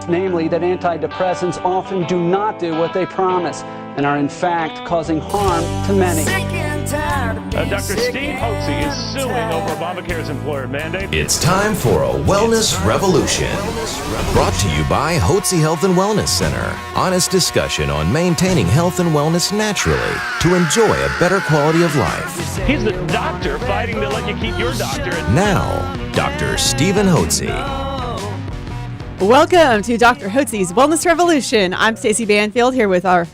namely that antidepressants often do not do what they promise and are in fact causing harm to many. Dr. Steve Hotze is suing over Obamacare's employer mandate. It's time for a wellness revolution. Brought to you by Hotze Health and Wellness Center. Honest discussion on maintaining health and wellness naturally to enjoy a better quality of life. He's the doctor fighting to let you keep your doctor. Now, Dr. Stephen Hotze. Welcome to Dr. Hotze's Wellness Revolution. I'm Stacey Banfield here with our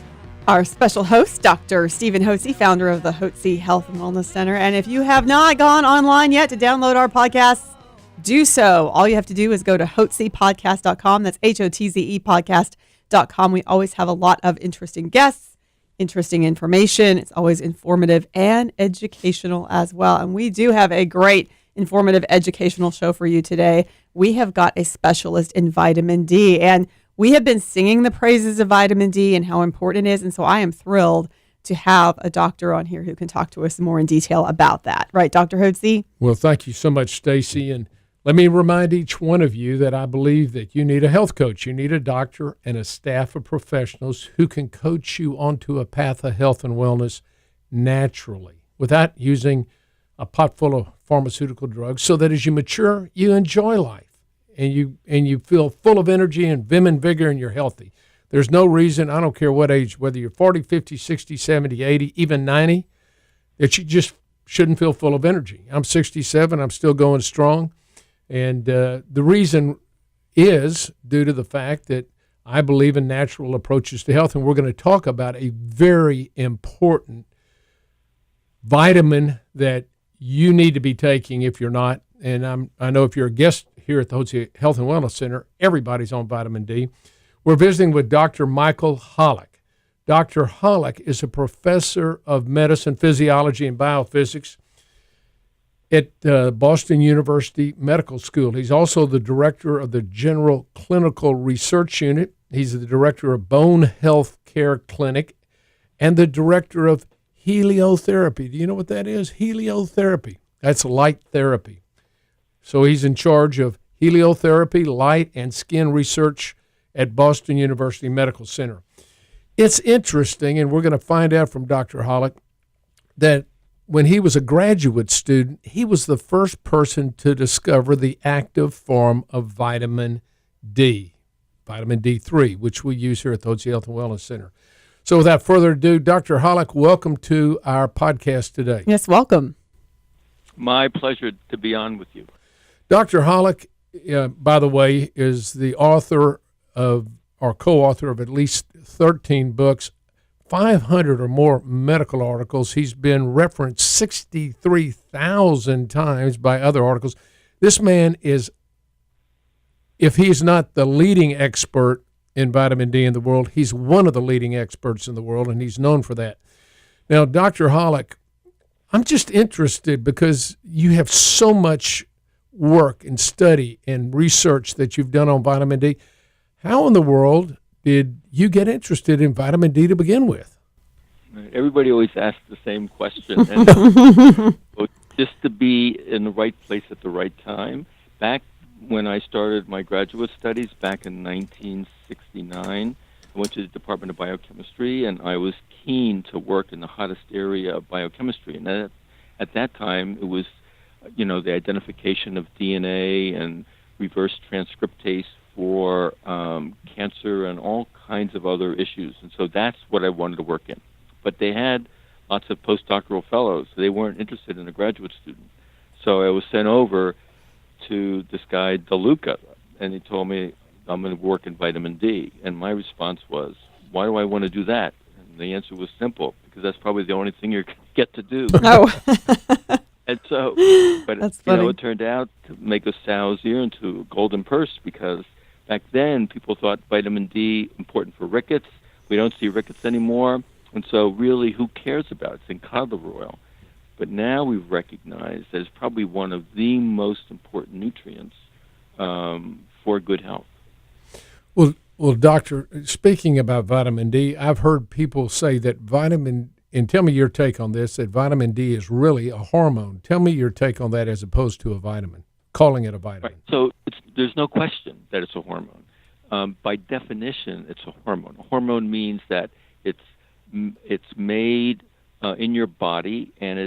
special host, Dr. Stephen Hotze, founder of the Hotze Health and Wellness Center. And if you have not gone online yet to download our podcasts, do so. All you have to do is go to hotzepodcast.com. That's HOTZE podcast.com. We always have a lot of interesting guests, interesting information. It's always informative and educational as well. And we do have a great informative educational show for you today. We have got a specialist in vitamin D, and we have been singing the praises of vitamin D and how important it is. And so I am thrilled to have a doctor on here who can talk to us more in detail about that. Right, Dr. Hotze? Well, thank you so much, Stacey. And let me remind each one of you that I believe that you need a health coach. You need a doctor and a staff of professionals who can coach you onto a path of health and wellness naturally without using a pot full of pharmaceutical drugs, so that as you mature, you enjoy life. And you feel full of energy and vim and vigor, and you're healthy. There's no reason, I don't care what age, whether you're 40, 50, 60, 70, 80, even 90, that you just shouldn't feel full of energy. I'm 67. I'm still going strong. And the reason is due to the fact that I believe in natural approaches to health, and we're going to talk about a very important vitamin that you need to be taking if you're not. And I know if you're a guest here at the Hotze Health and Wellness Center, everybody's on vitamin D. We're visiting with Dr. Michael Holick. Dr. Holick is a professor of medicine, physiology, and biophysics at Boston University Medical School. He's also the director of the General Clinical Research Unit. He's the director of Bone Health Care Clinic and the director of Heliotherapy. Do you know what that is? Heliotherapy. That's light therapy. So he's in charge of heliotherapy, light, and skin research at Boston University Medical Center. It's interesting, and we're going to find out from Dr. Holick, that when he was a graduate student, he was the first person to discover the active form of vitamin D, vitamin D3, which we use here at the Hotze Health and Wellness Center. So without further ado, Dr. Holick, welcome to our podcast today. Yes, welcome. My pleasure to be on with you. Dr. Holick, by the way, is the author of, or co-author of at least 13 books, 500 or more medical articles. He's been referenced 63,000 times by other articles. This man is, if he's not the leading expert in vitamin D in the world, he's one of the leading experts in the world, and he's known for that. Now, Dr. Holick, I'm just interested because you have so much work and study and research that you've done on vitamin D. How in the world did you get interested in vitamin D to begin with? Everybody always asks the same question. And just to be in the right place at the right time. Back when I started my graduate studies back in 1969, I went to the Department of Biochemistry, and I was keen to work in the hottest area of biochemistry. And at that time, it was the identification of DNA and reverse transcriptase for cancer and all kinds of other issues. And so that's what I wanted to work in. But they had lots of postdoctoral fellows, so they weren't interested in a graduate student. So I was sent over to this guy, DeLuca, and he told me, I'm going to work in vitamin D. And my response was, why do I want to do that? And the answer was simple, because that's probably the only thing you're going to get to do. Oh. And so, but it turned out to make a sow's ear into a golden purse, because back then people thought vitamin D important for rickets. We don't see rickets anymore, and so really, who cares about it? It's in cod liver oil. But now we've recognized that it's probably one of the most important nutrients for good health. Well, doctor, speaking about vitamin D, I've heard people say that and tell me your take on this, that vitamin D is really a hormone. Tell me your take on that as opposed to a vitamin, calling it a vitamin. Right. So there's no question that it's a hormone. by definition, it's a hormone. A hormone means that it's made in your body, and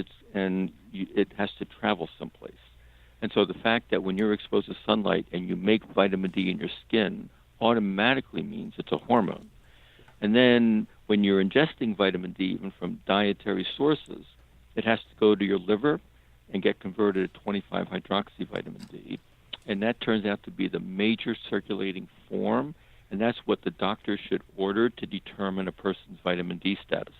it has to travel someplace. And so the fact that when you're exposed to sunlight and you make vitamin D in your skin automatically means it's a hormone. And then when you're ingesting vitamin D, even from dietary sources, it has to go to your liver and get converted to 25-hydroxy vitamin D. And that turns out to be the major circulating form, and that's what the doctor should order to determine a person's vitamin D status.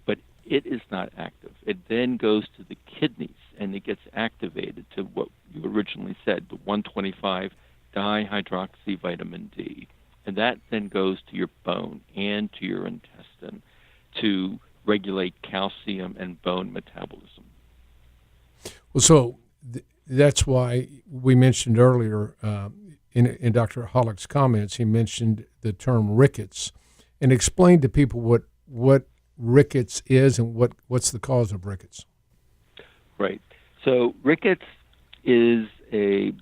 But it is not active. It then goes to the kidneys, and it gets activated to what you originally said, the 125-dihydroxy vitamin D. And that then goes to your bone and to your intestine to regulate calcium and bone metabolism. Well, so that's why we mentioned earlier in Dr. Holick's comments, he mentioned the term rickets, and explained to people what rickets is and what's the cause of rickets. Right. So rickets is a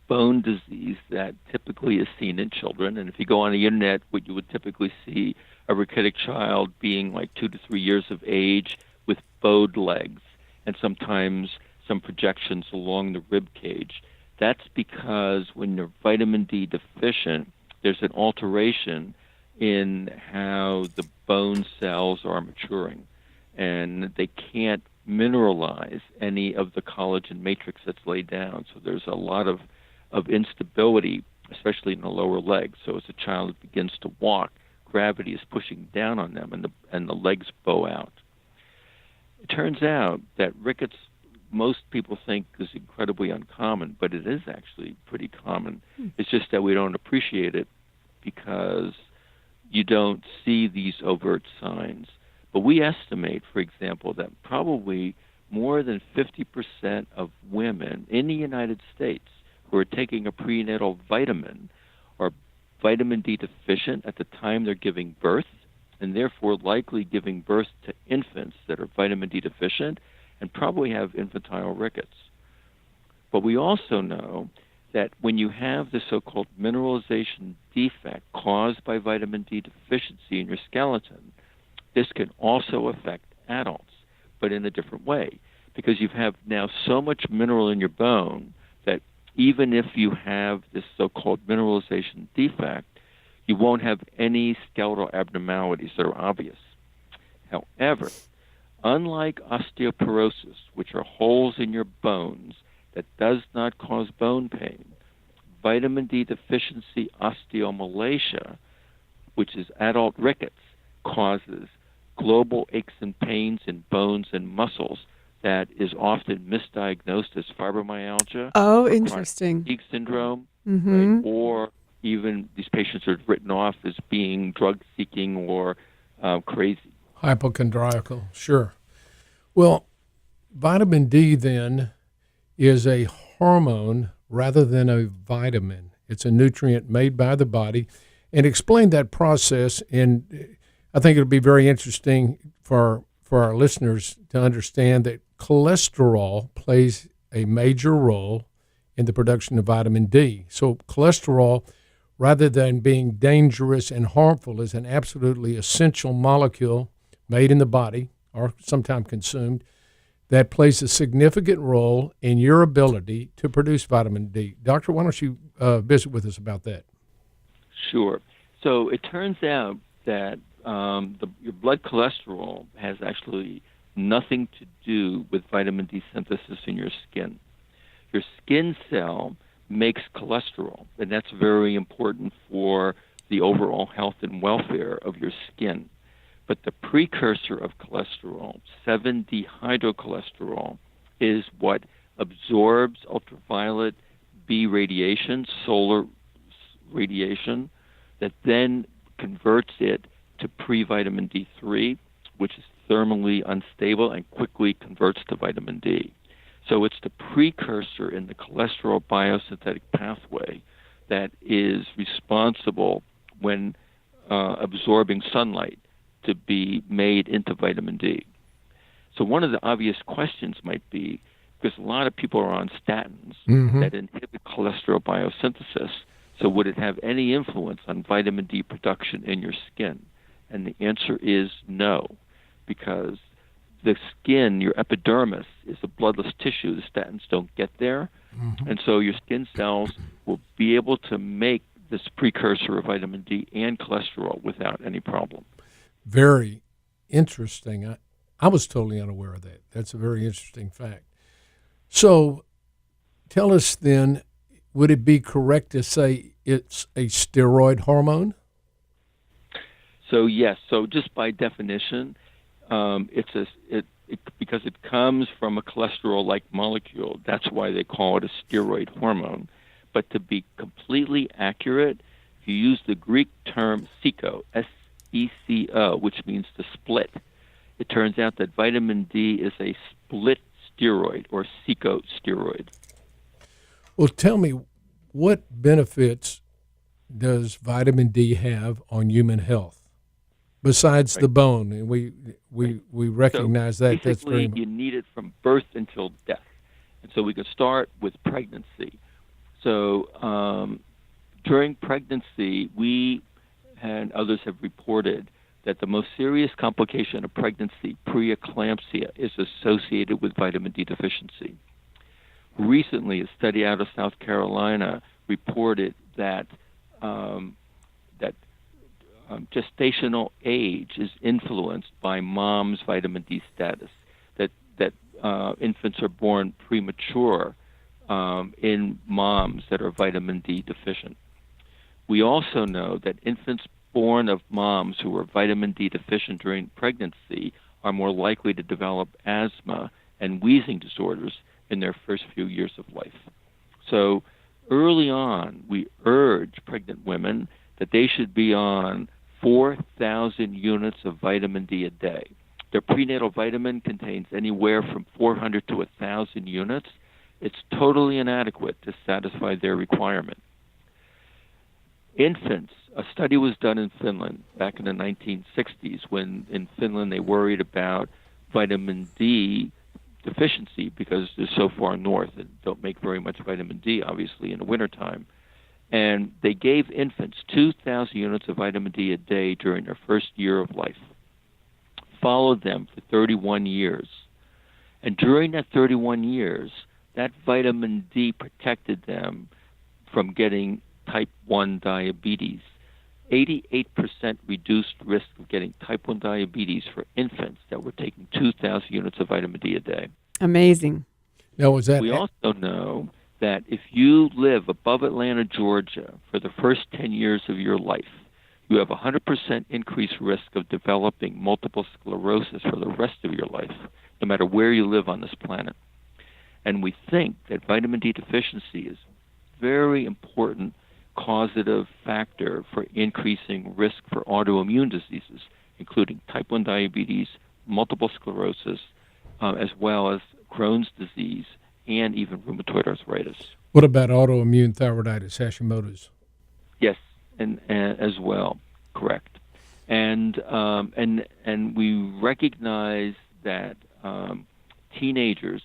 bone disease that typically is seen in children. And if you go on the internet, what you would typically see a rickety child being like 2 to 3 years of age with bowed legs and sometimes some projections along the rib cage. That's because when you're vitamin D deficient, there's an alteration in how the bone cells are maturing, and they can't mineralize any of the collagen matrix that's laid down. So there's a lot of instability, especially in the lower legs. So as a child begins to walk, gravity is pushing down on them, and the legs bow out. It turns out that rickets, most people think, is incredibly uncommon, but it is actually pretty common. It's just that we don't appreciate it because you don't see these overt signs. But we estimate, for example, that probably more than 50% of women in the United States who are taking a prenatal vitamin are vitamin D deficient at the time they're giving birth, and therefore likely giving birth to infants that are vitamin D deficient and probably have infantile rickets. But we also know that when you have the so-called mineralization defect caused by vitamin D deficiency in your skeleton, this can also affect adults, but in a different way, because you have now so much mineral in your bone that even if you have this so-called mineralization defect, you won't have any skeletal abnormalities that are obvious. However, unlike osteoporosis, which are holes in your bones that does not cause bone pain, vitamin D deficiency osteomalacia, which is adult rickets, causes global aches and pains in bones and muscles that is often misdiagnosed as fibromyalgia. Oh, interesting. Fatigue syndrome, right? Or even these patients are written off as being drug-seeking or crazy. Hypochondriacal, sure. Well, vitamin D then is a hormone rather than a vitamin. It's a nutrient made by the body. And explain that process, and I think it'll be very interesting for our listeners to understand that cholesterol plays a major role in the production of vitamin D. So cholesterol, rather than being dangerous and harmful, is an absolutely essential molecule made in the body or sometimes consumed that plays a significant role in your ability to produce vitamin D. Doctor, why don't you visit with us about that? Sure. So it turns out that your blood cholesterol has actually nothing to do with vitamin D synthesis in your skin. Your skin cell makes cholesterol, and that's very important for the overall health and welfare of your skin. But the precursor of cholesterol, 7-dehydrocholesterol, is what absorbs ultraviolet B radiation, solar radiation, that then converts it to pre-vitamin D3, which is thermally unstable and quickly converts to vitamin D. So it's the precursor in the cholesterol biosynthetic pathway that is responsible when absorbing sunlight to be made into vitamin D. So one of the obvious questions might be, because a lot of people are on statins that inhibit cholesterol biosynthesis, So would it have any influence on vitamin D production in your skin? And the answer is no, because the skin, your epidermis, is a bloodless tissue. The statins don't get there. And so your skin cells will be able to make this precursor of vitamin D and cholesterol without any problem. Very interesting. I was totally unaware of that. That's a very interesting fact. So tell us then, would it be correct to say it's a steroid hormone? So yes, so just by definition, because it comes from a cholesterol-like molecule, that's why they call it a steroid hormone. But to be completely accurate, if you use the Greek term seco, S-E-C-O, which means to split, it turns out that vitamin D is a split steroid or secosteroid. Well, tell me, what benefits does vitamin D have on human health besides the bone? And we recognize that. That's very you need it from birth until death. And so we can start with pregnancy. So during pregnancy, we and others have reported that the most serious complication of pregnancy, preeclampsia, is associated with vitamin D deficiency. Recently, a study out of South Carolina reported that gestational age is influenced by mom's vitamin D status. That infants are born premature in moms that are vitamin D deficient. We also know that infants born of moms who are vitamin D deficient during pregnancy are more likely to develop asthma and wheezing disorders in their first few years of life. So early on, we urge pregnant women that they should be on 4,000 units of vitamin D a day. Their prenatal vitamin contains anywhere from 400 to 1,000 units. It's totally inadequate to satisfy their requirement. Infants, a study was done in Finland back in the 1960s when in Finland they worried about vitamin D deficiency because they're so far north and don't make very much vitamin D, obviously, in the wintertime. And they gave infants 2,000 units of vitamin D a day during their first year of life, followed them for 31 years. And during that 31 years, that vitamin D protected them from getting type 1 diabetes. 88% reduced risk of getting type 1 diabetes for infants that were taking 2,000 units of vitamin D a day. Amazing. Now, was that? We also know that if you live above Atlanta, Georgia, for the first 10 years of your life, you have a 100% increased risk of developing multiple sclerosis for the rest of your life, no matter where you live on this planet. And we think that vitamin D deficiency is a very important causative factor for increasing risk for autoimmune diseases, including type 1 diabetes, multiple sclerosis, as well as Crohn's disease, and even rheumatoid arthritis. What about autoimmune thyroiditis, Hashimoto's? Yes, and as well, correct. And we recognize that teenagers.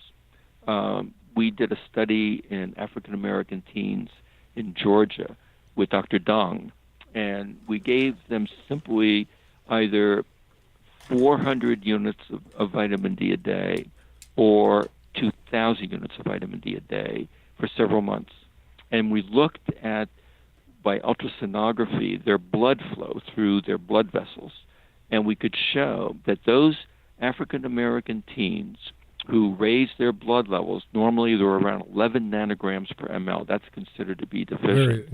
We did a study in African American teens in Georgia with Dr. Dong, and we gave them simply either 400 units of vitamin D a day or 2,000 units of vitamin D a day for several months. And we looked at, by ultrasonography, their blood flow through their blood vessels, and we could show that those African American teens who raised their blood levels, normally they're around 11 nanograms per ml, that's considered to be deficient,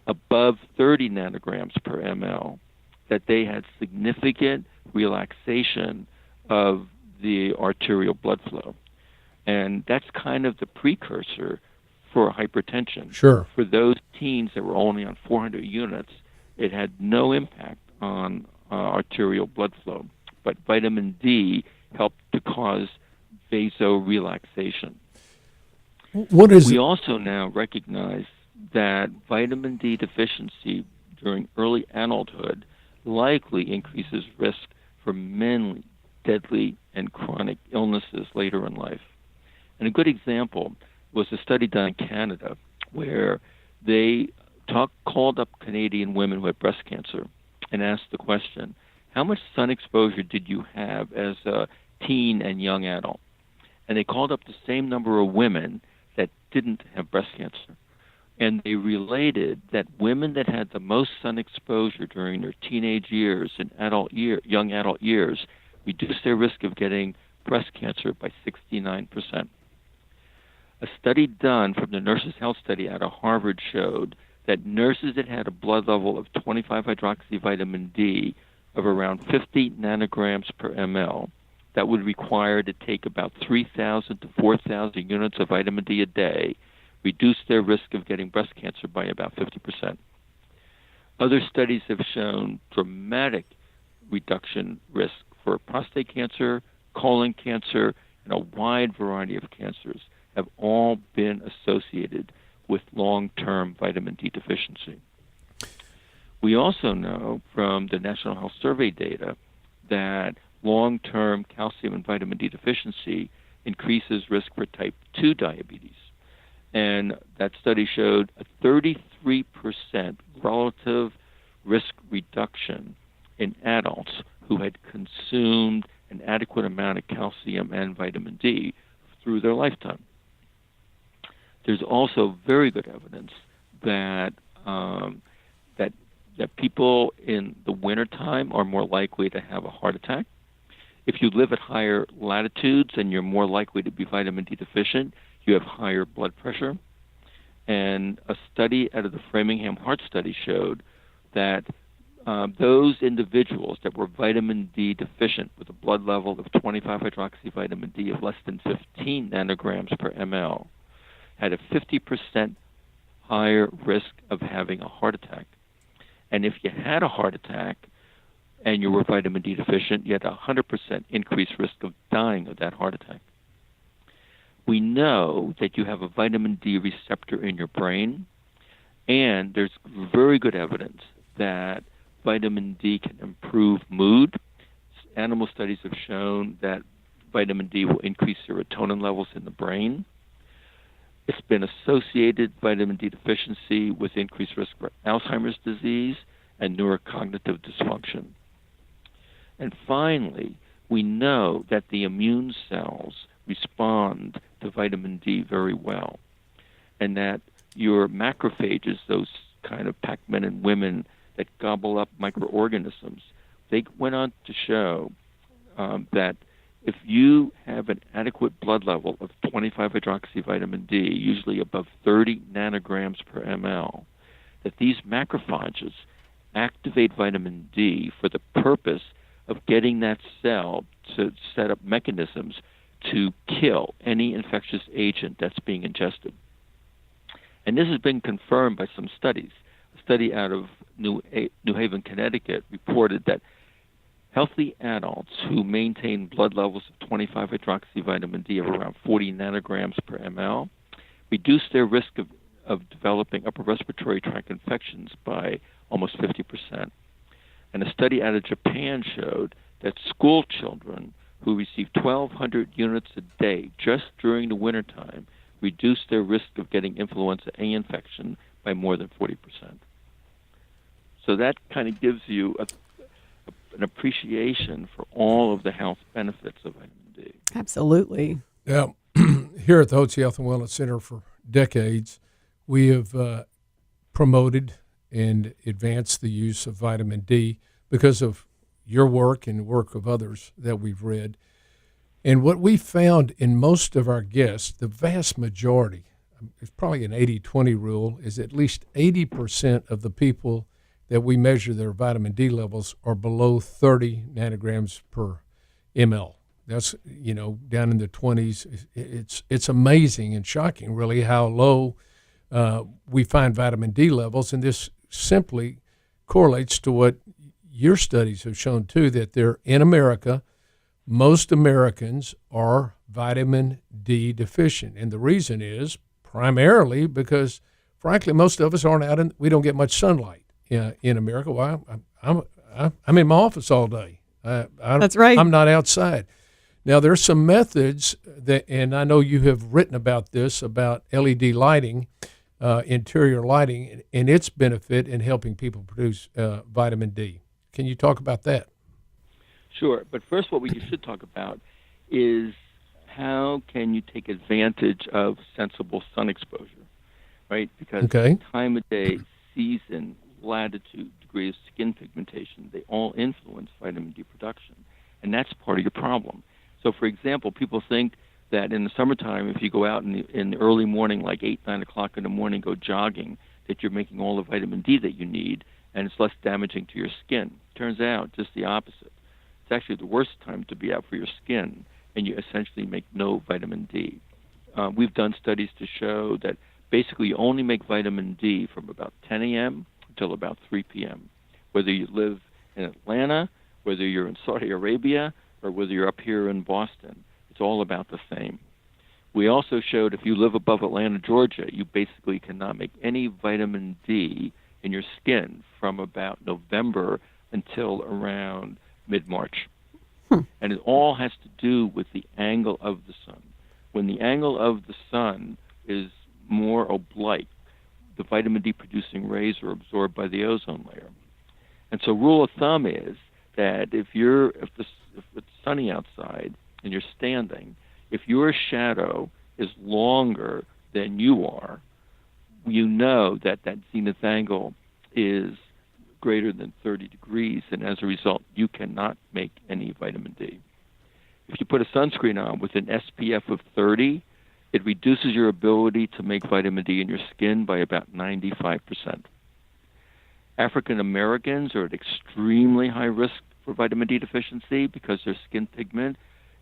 above 30 nanograms per ml, that they had significant relaxation of the arterial blood flow. And that's kind of the precursor for hypertension. Sure. For those teens that were only on 400 units, it had no impact on arterial blood flow. But vitamin D helped to cause vasorelaxation. What is We also now recognize that vitamin D deficiency during early adulthood likely increases risk for many deadly and chronic illnesses later in life. And a good example was a study done in Canada where they called up Canadian women who had breast cancer and asked the question, how much sun exposure did you have as a teen and young adult? And they called up the same number of women that didn't have breast cancer. And they related that women that had the most sun exposure during their teenage years and young adult years reduced their risk of getting breast cancer by 69%. A study done from the Nurses' Health Study out of Harvard showed that nurses that had a blood level of 25-hydroxyvitamin D of around 50 nanograms per ml, that would require to take about 3,000 to 4,000 units of vitamin D a day, reduced their risk of getting breast cancer by about 50%. Other studies have shown dramatic reduction risk for prostate cancer, colon cancer, and a wide variety of cancers have all been associated with long-term vitamin D deficiency. We also know from the National Health Survey data that long-term calcium and vitamin D deficiency increases risk for type 2 diabetes. And that study showed a 33% relative risk reduction in adults who had consumed an adequate amount of calcium and vitamin D through their lifetime. There's also very good evidence that that people in the wintertime are more likely to have a heart attack. If you live at higher latitudes and you're more likely to be vitamin D deficient, you have higher blood pressure. And a study out of the Framingham Heart Study showed that those individuals that were vitamin D deficient with a blood level of 25-hydroxyvitamin D of less than 15 nanograms per ml had a 50% higher risk of having a heart attack. And if you had a heart attack and you were vitamin D deficient, you had a 100% increased risk of dying of that heart attack. We know that you have a vitamin D receptor in your brain, and there's very good evidence that vitamin D can improve mood. Animal studies have shown that vitamin D will increase serotonin levels in the brain. It's been associated, vitamin D deficiency, with increased risk for Alzheimer's disease and neurocognitive dysfunction. And finally, we know that the immune cells respond to vitamin D very well, and that your macrophages, those kind of Pac-Men and women that gobble up microorganisms, they went on to show that if you have an adequate blood level of 25-hydroxyvitamin D, usually above 30 nanograms per ml, that these macrophages activate vitamin D for the purpose of getting that cell to set up mechanisms to kill any infectious agent that's being ingested. And this has been confirmed by some studies. A study out of New Haven, Connecticut reported that healthy adults who maintain blood levels of 25-hydroxyvitamin D of around 40 nanograms per ml reduce their risk of developing upper respiratory tract infections by almost 50%. And a study out of Japan showed that school children who receive 1,200 units a day just during the wintertime reduce their risk of getting influenza A infection by more than 40%. So that kind of gives you an appreciation for all of the health benefits of vitamin D. Absolutely. Yeah. Here at the Hotze Health and Wellness Center for decades, we have promoted and advanced the use of vitamin D because of your work and the work of others that we've read. And what we found in most of our guests, the vast majority, it's probably an 80-20 rule, is at least 80% of the people that we measure their vitamin D levels are below 30 nanograms per ml. That's, down in the 20s. It's amazing and shocking, really, how low we find vitamin D levels. And this simply correlates to what your studies have shown, too, that they're in America, most Americans are vitamin D deficient. And the reason is primarily because, frankly, most of us aren't out we don't get much sunlight in America. Well, I'm in my office all day. That's right. I'm not outside. Now, there's some methods that, and I know you have written about this, about LED lighting, interior lighting and its benefit in helping people produce vitamin D. Can you talk about that? Sure, but first what we should talk about is how can you take advantage of sensible sun exposure, right? Because time of day, season, latitude, degree of skin pigmentation, they all influence vitamin D production, and that's part of your problem. So, for example, people think that in the summertime, if you go out in the early morning, like 8, 9 o'clock in the morning, go jogging, that you're making all the vitamin D that you need, and it's less damaging to your skin. Turns out just the opposite. It's actually the worst time to be out for your skin, and you essentially make no vitamin D. We've done studies to show that basically you only make vitamin D from about 10 a.m. until about 3 p.m. Whether you live in Atlanta, whether you're in Saudi Arabia, or whether you're up here in Boston, it's all about the same. We also showed if you live above Atlanta, Georgia, you basically cannot make any vitamin D in your skin from about November until around mid-March. And it all has to do with the angle of the sun. When the angle of the sun is more oblique, the vitamin D producing rays are absorbed by the ozone layer. And so rule of thumb is that if it's sunny outside and you're standing, if your shadow is longer than you are, you know that zenith angle is greater than 30 degrees, and as a result, you cannot make any vitamin D. If you put a sunscreen on with an SPF of 30, it reduces your ability to make vitamin D in your skin by about 95%. African Americans are at extremely high risk for vitamin D deficiency because their skin pigment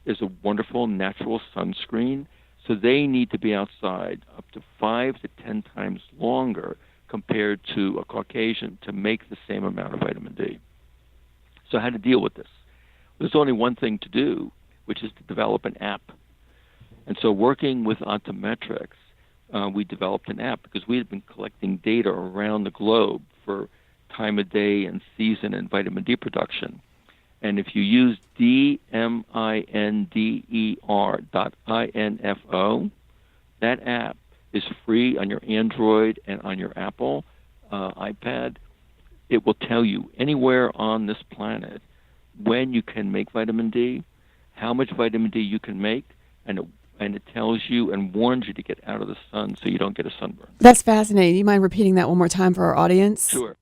is a wonderful natural sunscreen, so they need to be outside up to 5 to 10 times longer compared to a Caucasian to make the same amount of vitamin D. So how to deal with this? There's only one thing to do, which is to develop an app. And so working with Ontometrics, we developed an app because we had been collecting data around the globe for time of day and season and vitamin D production. And if you use DMINDER.info, that app is free on your Android and on your Apple iPad. It will tell you anywhere on this planet when you can make vitamin D, how much vitamin D you can make, and it tells you and warns you to get out of the sun so you don't get a sunburn. That's fascinating. Do you mind repeating that one more time for our audience? Sure.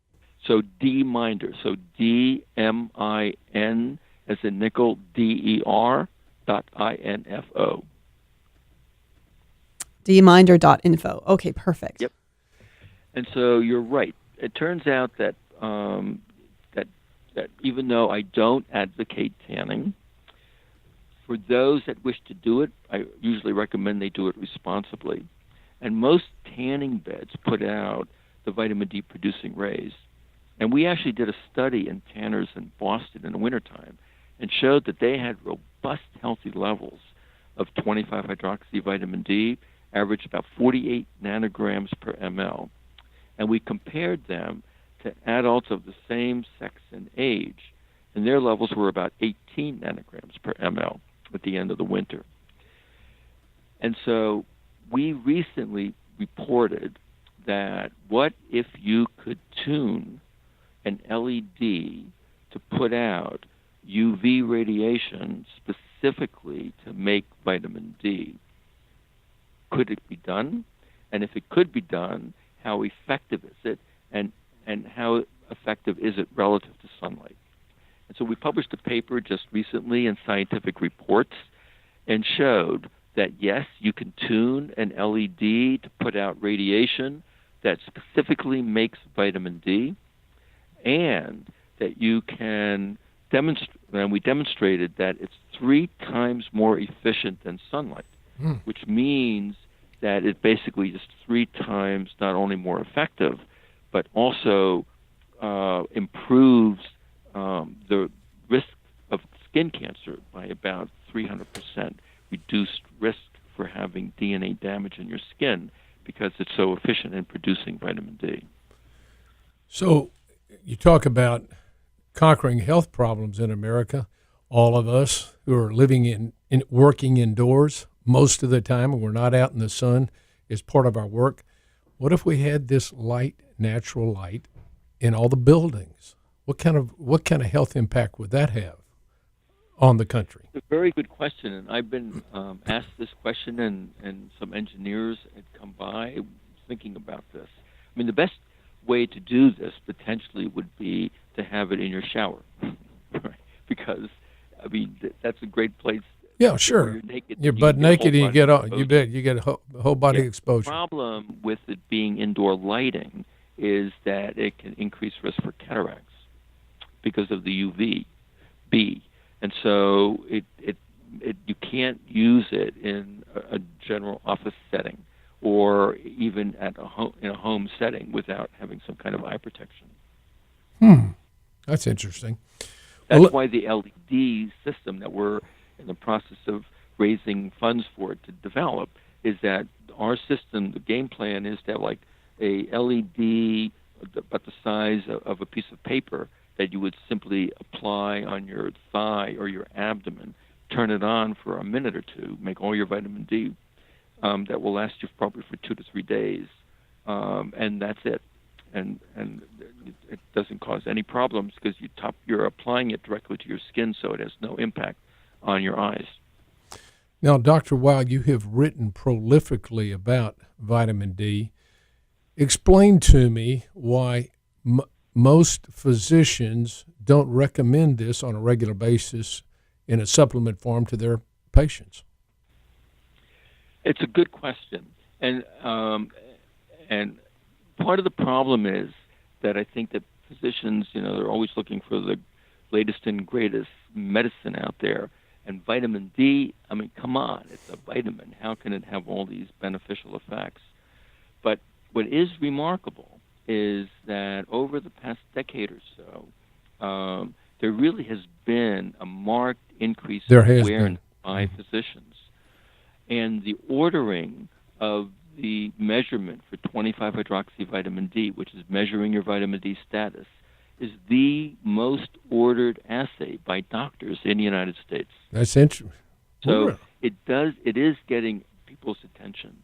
So DMINDER, so DMIN as in nickel, DER.info. DMinder.info. Okay, perfect. Yep. And so you're right. It turns out that that even though I don't advocate tanning, for those that wish to do it, I usually recommend they do it responsibly. And most tanning beds put out the vitamin D producing rays. And we actually did a study in tanners in Boston in the wintertime and showed that they had robust, healthy levels of 25-hydroxy vitamin D, averaged about 48 nanograms per ml. And we compared them to adults of the same sex and age, and their levels were about 18 nanograms per ml at the end of the winter. And so we recently reported that what if you could tune an LED to put out UV radiation specifically to make vitamin D? Could it be done? And if it could be done, how effective is it? And how effective is it relative to sunlight? And so we published a paper just recently in Scientific Reports and showed that, yes, you can tune an LED to put out radiation that specifically makes vitamin D, and that you can demonstrate, and we demonstrated that it's 3 times more efficient than sunlight, which means that it basically is 3 times not only more effective, but also improves the risk of skin cancer by about 300%, reduced risk for having DNA damage in your skin because it's so efficient in producing vitamin D. So you talk about conquering health problems in America. All of us who are living in working indoors most of the time, and we're not out in the sun, is part of our work. what if we had this light, natural light, in all the buildings? What kind of health impact would that have on the country? It's a very good question, and I've been asked this question, and some engineers had come by thinking about this. I mean, the best way to do this potentially would be to have it in your shower, right? Because I mean that's a great place. Yeah, sure. You're naked. You're butt naked, and you get a whole body exposure. The problem with it being indoor lighting is that it can increase risk for cataracts because of the UVB, and so you can't use it in a general office setting or even in a home setting without having some kind of eye protection. That's interesting. That's why the LED system that we're in the process of raising funds for it to develop is that our system, the game plan is to have like a LED about the size of a piece of paper that you would simply apply on your thigh or your abdomen, turn it on for a minute or two, make all your vitamin D. That will last you probably for 2 to 3 days, and that's it. And it doesn't cause any problems because you're applying it directly to your skin, so it has no impact on your eyes. Now, Dr. Weil, you have written prolifically about vitamin D. Explain to me why most physicians don't recommend this on a regular basis in a supplement form to their patients. It's a good question, and part of the problem is that I think that physicians, they're always looking for the latest and greatest medicine out there. And vitamin D, I mean, come on, it's a vitamin. How can it have all these beneficial effects? But what is remarkable is that over the past decade or so, there really has been a marked increase in awareness by physicians. And the ordering of the measurement for 25-hydroxyvitamin D, which is measuring your vitamin D status, is the most ordered assay by doctors in the United States. That's interesting. So it is getting people's attention.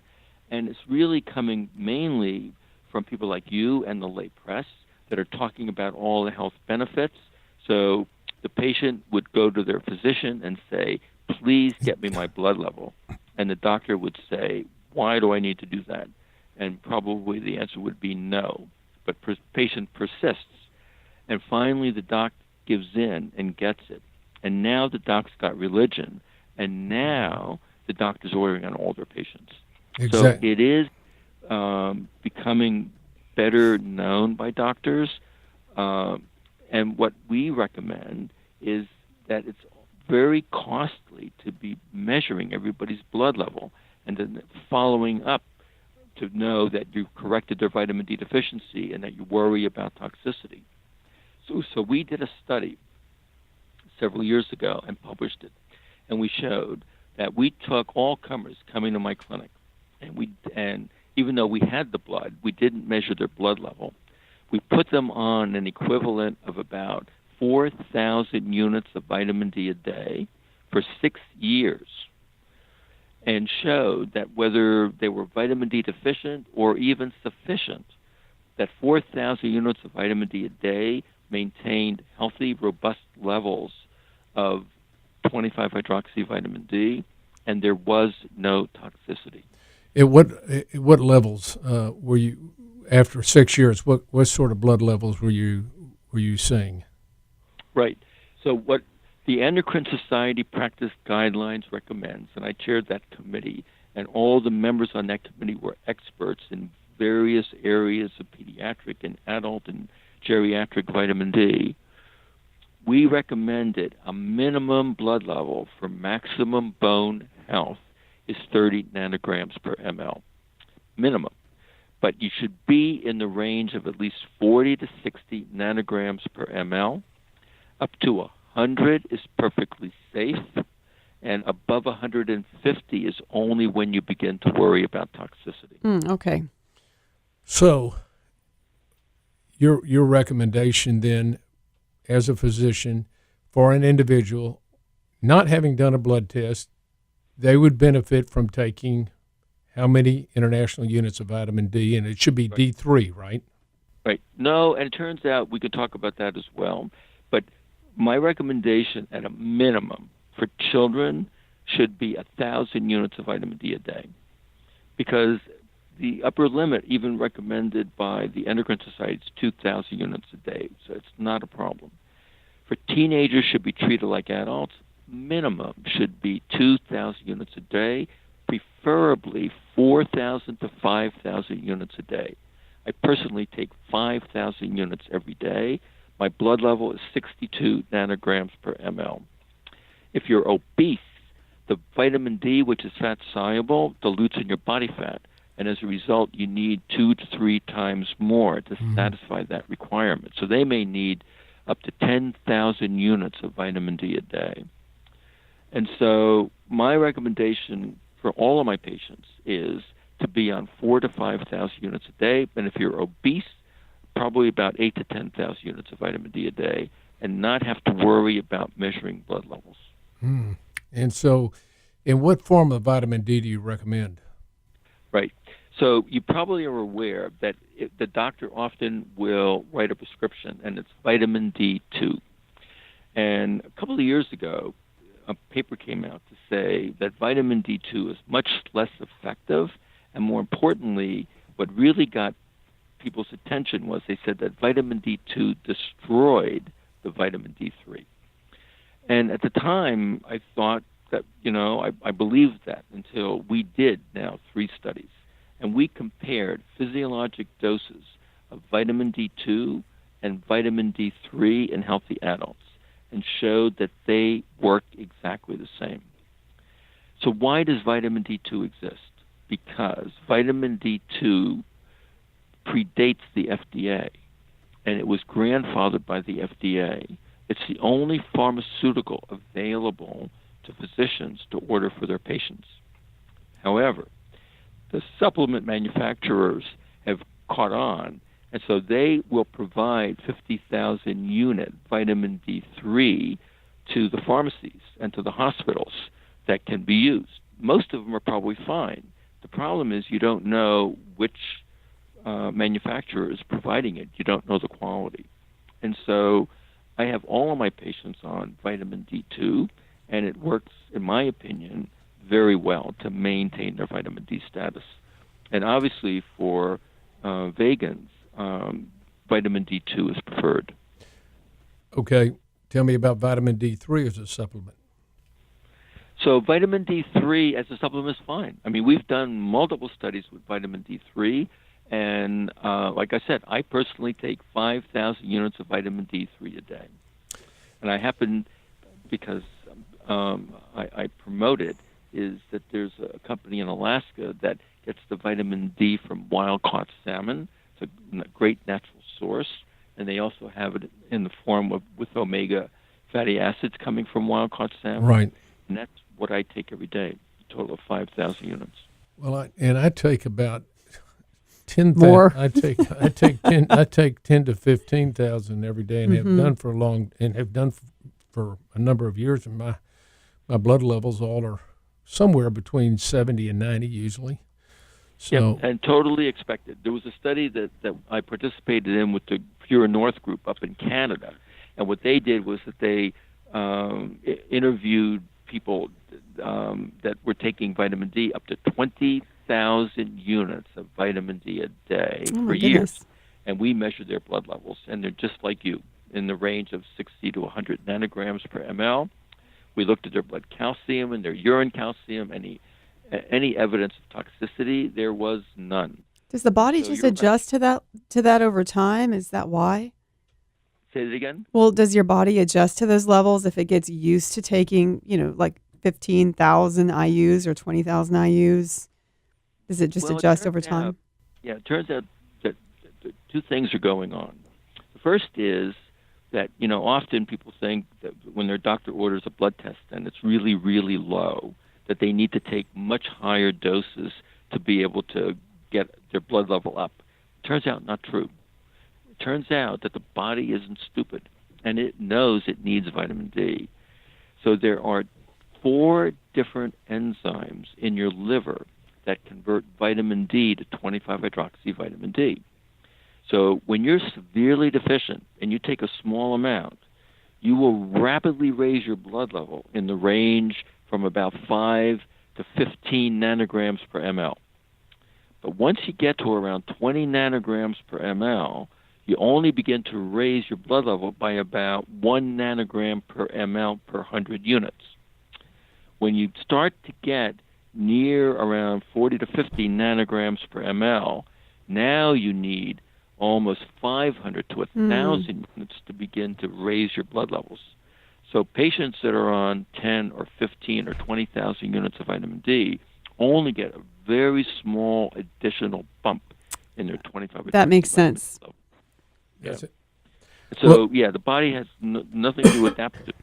And it's really coming mainly from people like you and the lay press that are talking about all the health benefits. So the patient would go to their physician and say, please get me my blood level. And the doctor would say, why do I need to do that? And probably the answer would be no. But patient persists. And finally the doc gives in and gets it. And now the doc's got religion. And now the doctor's ordering on all their patients. Exactly. So it is becoming better known by doctors. And what we recommend is that it's very costly to be measuring everybody's blood level and then following up to know that you corrected their vitamin D deficiency and that you worry about toxicity. So we did a study several years ago and published it, and we showed that we took all comers coming to my clinic, and even though we had the blood, we didn't measure their blood level. We put them on an equivalent of about 4,000 units of vitamin D a day for 6 years, and showed that whether they were vitamin D deficient or even sufficient, that 4,000 units of vitamin D a day maintained healthy, robust levels of 25-hydroxyvitamin D, and there was no toxicity. At what levels were you after 6 years? What sort of blood levels were you seeing? Right. So what the Endocrine Society Practice Guidelines recommends, and I chaired that committee, and all the members on that committee were experts in various areas of pediatric and adult and geriatric vitamin D. We recommended a minimum blood level for maximum bone health is 30 nanograms per ml. Minimum. But you should be in the range of at least 40 to 60 nanograms per ml. Up to 100 is perfectly safe, and above 150 is only when you begin to worry about toxicity. Okay. So your recommendation then, as a physician, for an individual not having done a blood test, they would benefit from taking how many international units of vitamin D, and it should be D3, right? Right. No, and it turns out we could talk about that as well. But my recommendation at a minimum for children should be 1,000 units of vitamin D a day, because the upper limit, even recommended by the Endocrine Society, is 2,000 units a day, so it's not a problem. For teenagers, should be treated like adults. Minimum should be 2,000 units a day, preferably 4,000 to 5,000 units a day. I personally take 5,000 units every day. My blood level is 62 nanograms per ml. If you're obese, the vitamin D, which is fat soluble, dilutes in your body fat, and as a result, you need 2 to 3 times more to satisfy that requirement. So they may need up to 10,000 units of vitamin D a day. And so my recommendation for all of my patients is to be on 4,000 to 5,000 units a day. And if you're obese, probably about 8,000 to 10,000 units of vitamin D a day, and not have to worry about measuring blood levels. And so, in what form of vitamin D do you recommend? Right. So you probably are aware that the doctor often will write a prescription, and it's vitamin D2. And a couple of years ago, a paper came out to say that vitamin D2 is much less effective, and more importantly, what really got people's attention was they said that vitamin D2 destroyed the vitamin D3. And at the time, I thought that, I believed that until we did now 3 studies. And we compared physiologic doses of vitamin D2 and vitamin D3 in healthy adults and showed that they work exactly the same. So why does vitamin D2 exist? Because vitamin D2 predates the FDA, and it was grandfathered by the FDA. It's the only pharmaceutical available to physicians to order for their patients. However, the supplement manufacturers have caught on, and so they will provide 50,000 unit vitamin D3 to the pharmacies and to the hospitals that can be used. Most of them are probably fine. The problem is you don't know which manufacturer is providing it. You don't know the quality. And so I have all of my patients on vitamin D2, and it works, in my opinion, very well to maintain their vitamin D status. And obviously for vegans, vitamin D2 is preferred. Okay, tell me about vitamin D3 as a supplement. So vitamin D3 as a supplement is fine. I mean, we've done multiple studies with vitamin D3, and like I said, I personally take 5,000 units of vitamin D3 a day. And I happen, because I promote it, is that there's a company in Alaska that gets the vitamin D from wild-caught salmon. It's a great natural source, and they also have it in the form of with omega fatty acids coming from wild-caught salmon. Right. And that's what I take every day, a total of 5,000 units. Well, I take about 10,000. More. I take 10 to 15,000 every day, and have done for a number of years, and my blood levels all are somewhere between 70 and 90 usually. So, and totally expected. There was a study that I participated in with the Pure North group up in Canada, and what they did was that they interviewed people that were taking vitamin D, up to 20,000 units of vitamin D a day for years. And we measured their blood levels, and they're just like you, in the range of 60 to 100 nanograms per ml. We looked at their blood calcium and their urine calcium. Any evidence of toxicity, there was none. Does the body just adjust to that over time? Is that why? Say it again? Well, does your body adjust to those levels if it gets used to taking, like 15,000 IUs or 20,000 IUs? Does it just adjust over time? It turns out that 2 things are going on. The first is that, often people think that when their doctor orders a blood test and it's really, really low, that they need to take much higher doses to be able to get their blood level up. It turns out not true. It turns out that the body isn't stupid, and it knows it needs vitamin D. So there are 4 different enzymes in your liver that convert vitamin D to 25-hydroxy vitamin D. So when you're severely deficient and you take a small amount, you will rapidly raise your blood level in the range from about 5 to 15 nanograms per ml. But once you get to around 20 nanograms per ml, you only begin to raise your blood level by about 1 nanogram per ml per 100 units. When you start to get near around 40 to 50 nanograms per ml, now you need almost 500 to 1,000 units to begin to raise your blood levels. So patients that are on 10 or 15 or 20,000 units of vitamin D only get a very small additional bump in their 25. That makes sense. Yeah. That's it. So, the body has nothing to adapt to.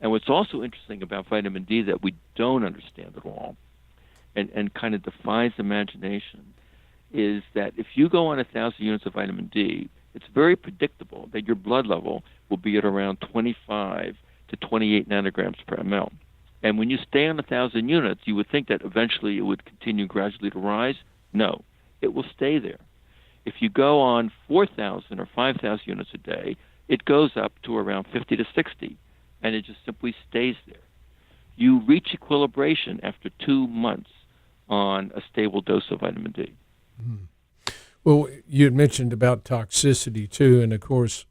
And what's also interesting about vitamin D that we don't understand at all and kind of defies imagination is that if you go on 1,000 units of vitamin D, it's very predictable that your blood level will be at around 25 to 28 nanograms per ml. And when you stay on 1,000 units, you would think that eventually it would continue gradually to rise. No, it will stay there. If you go on 4,000 or 5,000 units a day, it goes up to around 50 to 60, and it just simply stays there. You reach equilibration after 2 months on a stable dose of vitamin D. Well, you had mentioned about toxicity too, and of course,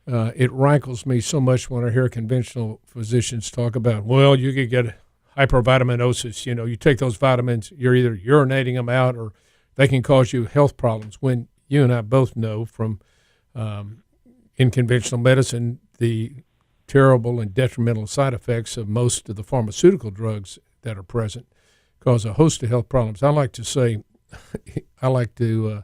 it rankles me so much when I hear conventional physicians talk about, well, you could get hypervitaminosis. You know, you take those vitamins, you're either urinating them out or they can cause you health problems. When you and I both know from in conventional medicine the terrible and detrimental side effects of most of the pharmaceutical drugs that are present cause a host of health problems. I like to say, I like to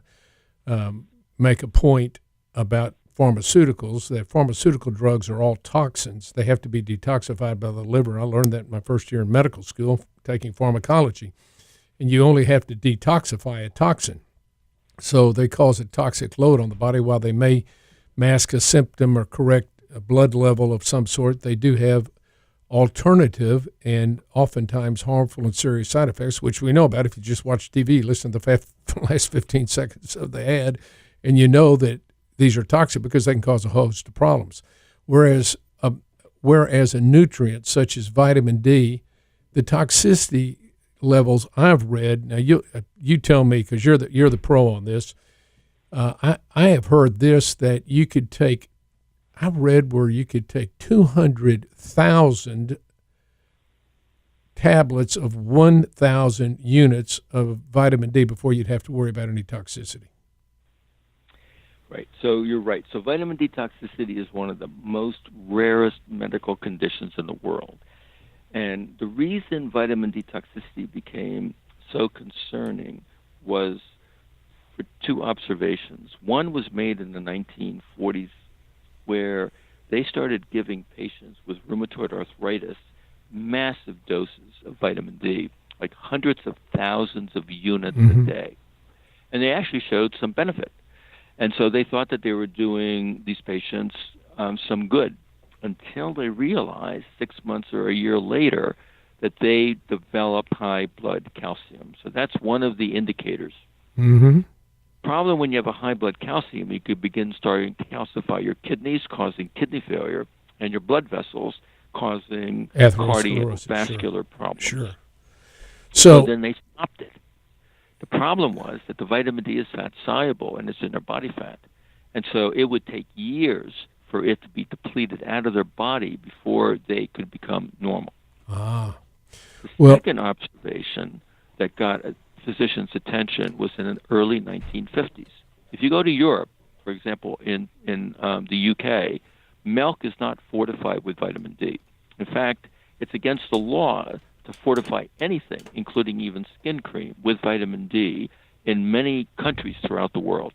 make a point about pharmaceuticals, that pharmaceutical drugs are all toxins. They have to be detoxified by the liver. I learned that in my first year in medical school, taking pharmacology. And you only have to detoxify a toxin. So they cause a toxic load on the body. While they may mask a symptom or correct a blood level of some sort, they do have alternative and oftentimes harmful and serious side effects, which we know about if you just watch TV, listen to the last 15 seconds of the ad, and you know that these are toxic because they can cause a host of problems. Whereas a nutrient such as vitamin D, the toxicity levels I've read, now you tell me because you're the pro on this. I have heard this, that you could take, I've read where you could take 200,000 tablets of 1,000 units of vitamin D before you'd have to worry about any toxicity. Right. So you're right. So vitamin D toxicity is one of the most rarest medical conditions in the world. And the reason vitamin D toxicity became so concerning was for two observations. One was made in the 1940s, where they started giving patients with rheumatoid arthritis massive doses of vitamin D, like hundreds of thousands of units a day. And they actually showed some benefit. And so they thought that they were doing these patients some good, until they realized 6 months or a year later that they developed high blood calcium. So that's one of the indicators. Problem when you have a high blood calcium, you could begin starting to calcify your kidneys, causing kidney failure, and your blood vessels, causing cardiovascular problems. Sure. So then they stopped it. The problem was that the vitamin D is fat soluble and it's in their body fat. And so it would take years for it to be depleted out of their body before they could become normal. The second observation that got a physician's attention was in the early 1950s. If you go to Europe, for example, in the UK, milk is not fortified with vitamin D. In fact, it's against the law to fortify anything, including even skin cream, with vitamin D in many countries throughout the world.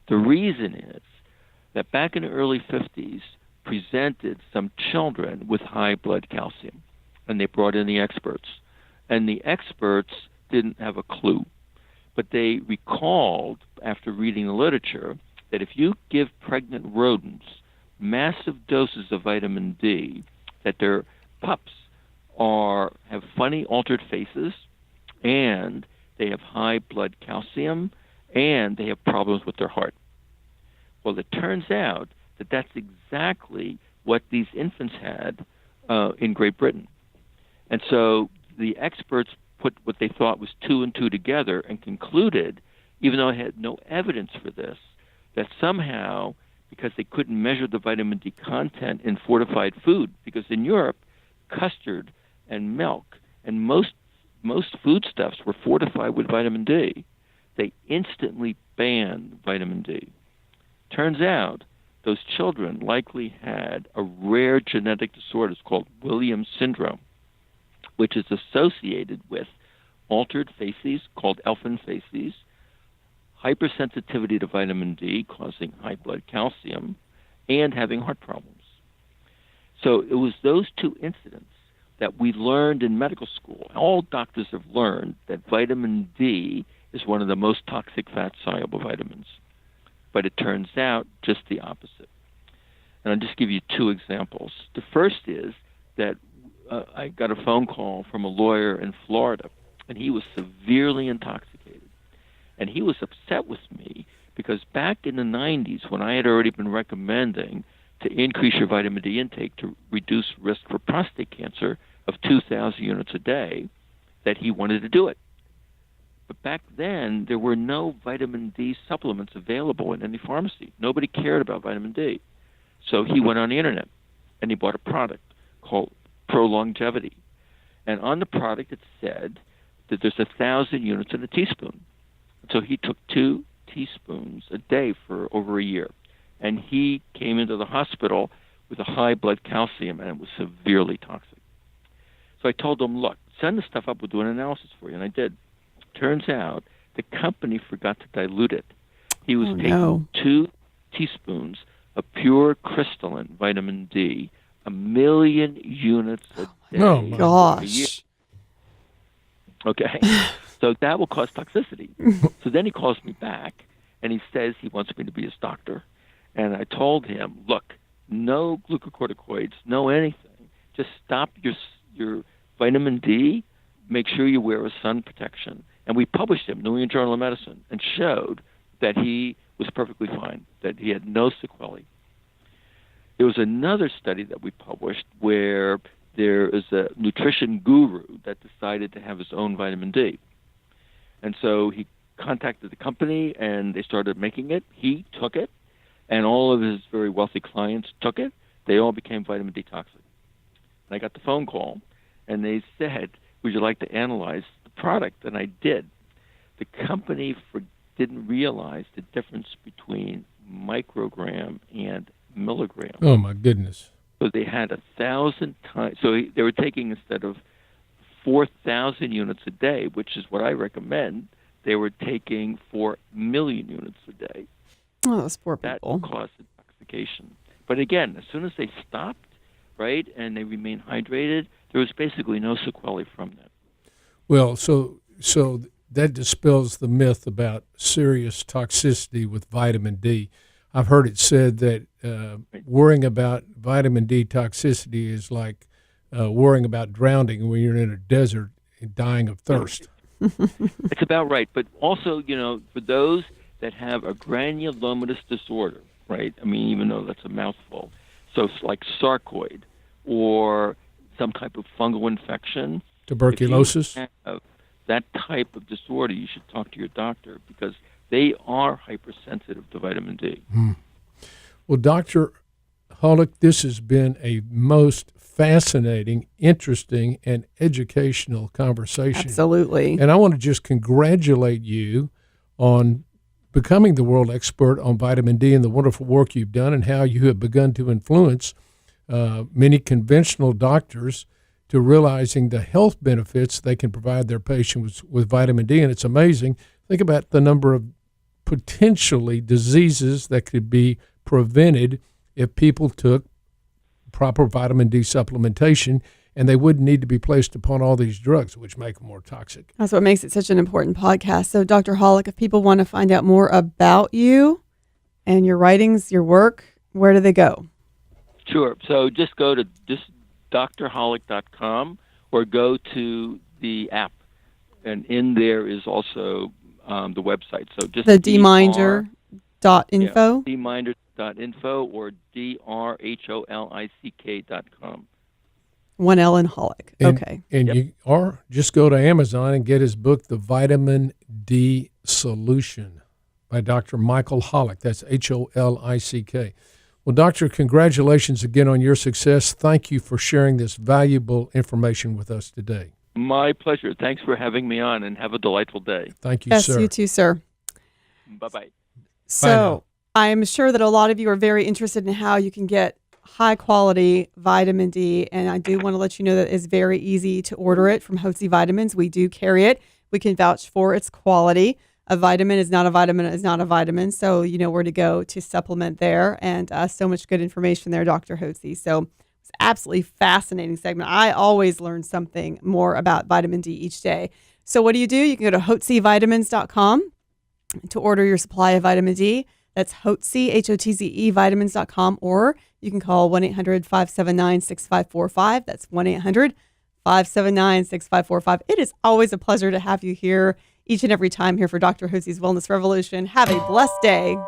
The reason is that back in the early 50s, presented some children with high blood calcium, and they brought in the experts. And the experts didn't have a clue, but they recalled, after reading the literature, that if you give pregnant rodents massive doses of vitamin D, that their pups have funny altered faces, and they have high blood calcium, and they have problems with their heart. Well, it turns out that that's exactly what these infants had in Great Britain. And so the experts put what they thought was 2 and 2 together and concluded, even though I had no evidence for this, that somehow, because they couldn't measure the vitamin D content in fortified food, because in Europe, custard and milk and most foodstuffs were fortified with vitamin D, they instantly banned vitamin D. Turns out those children likely had a rare genetic disorder called Williams syndrome, which is associated with altered facies called Elfin facies, hypersensitivity to vitamin D causing high blood calcium, and having heart problems. So it was those 2 incidents that we learned in medical school. All doctors have learned that vitamin D is one of the most toxic fat-soluble vitamins. But it turns out just the opposite. And I'll just give you 2 examples. The first is that I got a phone call from a lawyer in Florida, and he was severely intoxicated. And he was upset with me because back in the 90s, when I had already been recommending to increase your vitamin D intake to reduce risk for prostate cancer of 2,000 units a day, that he wanted to do it. But back then, there were no vitamin D supplements available in any pharmacy. Nobody cared about vitamin D. So he went on the internet, and he bought a product called Pro Longevity. And on the product, it said that there's 1,000 units in a teaspoon. So he took 2 teaspoons a day for over a year. And he came into the hospital with a high blood calcium, and it was severely toxic. So I told him, look, send the stuff up. We'll do an analysis for you. And I did. Turns out the company forgot to dilute it. He was taking 2 teaspoons of pure crystalline vitamin D, 1 million units a day. Oh, my gosh. Okay. So that will cause toxicity. So then he calls me back, and he says he wants me to be his doctor. And I told him, look, no glucocorticoids, no anything. Just stop your vitamin D. Make sure you wear a sun protection. And we published him in the New England Journal of Medicine and showed that he was perfectly fine, that he had no sequelae. There was another study that we published where there is a nutrition guru that decided to have his own vitamin D. And so he contacted the company, and they started making it. He took it, and all of his very wealthy clients took it. They all became vitamin D toxic. And I got the phone call, and they said, would you like to analyze the product? And I did. The company didn't realize the difference between microgram and milligram. Oh, my goodness. So they had 1,000 times. So they were taking, instead of 4,000 units a day, which is what I recommend, they were taking 4 million units a day. Oh, those poor people. That caused intoxication. But again, as soon as they stopped, right, and they remained hydrated, there was basically no sequelae from that. Well, so that dispels the myth about serious toxicity with vitamin D. I've heard it said that worrying about vitamin D toxicity is like worrying about drowning when you're in a desert and dying of thirst. It's about right. But also, for those that have a granulomatous disorder, right? I mean, even though that's a mouthful. So it's like sarcoid or some type of fungal infection. Tuberculosis? If you have that type of disorder, you should talk to your doctor because they are hypersensitive to vitamin D. Well, Dr. Holick, this has been a most fascinating, interesting, and educational conversation. Absolutely. And I want to just congratulate you on becoming the world expert on vitamin D and the wonderful work you've done and how you have begun to influence many conventional doctors to realizing the health benefits they can provide their patients with vitamin D. And it's amazing. Think about the number of potentially diseases that could be prevented if people took proper vitamin D supplementation, and they wouldn't need to be placed upon all these drugs, which make them more toxic. That's what makes it such an important podcast. So, Dr. Holick, if people want to find out more about you and your writings, your work, where do they go? Sure. So just go to drholick.com or go to the app, and in there is also the website. So just the dminder.info. dminder.info or drholick.com. One L in Holick. Okay. And you or just go to Amazon and get his book, The Vitamin D Solution, by Dr. Michael Holick. That's Holick. Well, Doctor, congratulations again on your success. Thank you for sharing this valuable information with us today. My pleasure. Thanks for having me on, and have a delightful day. Thank you, Yes, sir. you too, sir. Bye-bye. So I am sure that a lot of you are very interested in how you can get high quality vitamin D, and I do want to let you know that it's very easy to order it from Hotze Vitamins. We do carry it. We can vouch for its quality. A vitamin is not a vitamin is not a vitamin, so you know where to go to supplement there, and so much good information there, Dr. Hotze. So it's absolutely fascinating segment. I always learn something more about vitamin D each day. So what do? You can go to HotzeVitamins.com to order your supply of vitamin D. That's Hotze, Hotze, vitamins.com, or you can call 1-800-579-6545. That's 1-800-579-6545. It is always a pleasure to have you here each and every time here for Dr. Hotze's Wellness Revolution. Have a blessed day.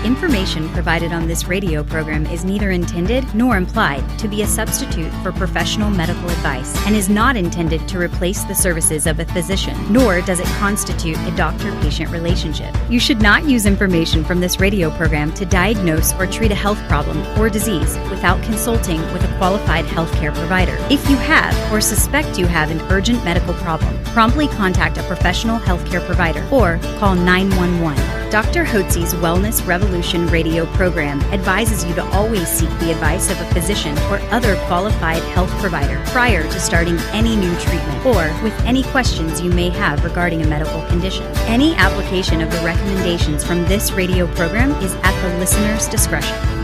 Information provided on this radio program is neither intended nor implied to be a substitute for professional medical advice and is not intended to replace the services of a physician, nor does it constitute a doctor-patient relationship. You should not use information from this radio program to diagnose or treat a health problem or disease without consulting with a qualified healthcare provider. If you have or suspect you have an urgent medical problem, promptly contact a professional healthcare provider or call 911. Dr. Hotze's Wellness Revolution radio program advises you to always seek the advice of a physician or other qualified health provider prior to starting any new treatment or with any questions you may have regarding a medical condition. Any application of the recommendations from this radio program is at the listener's discretion.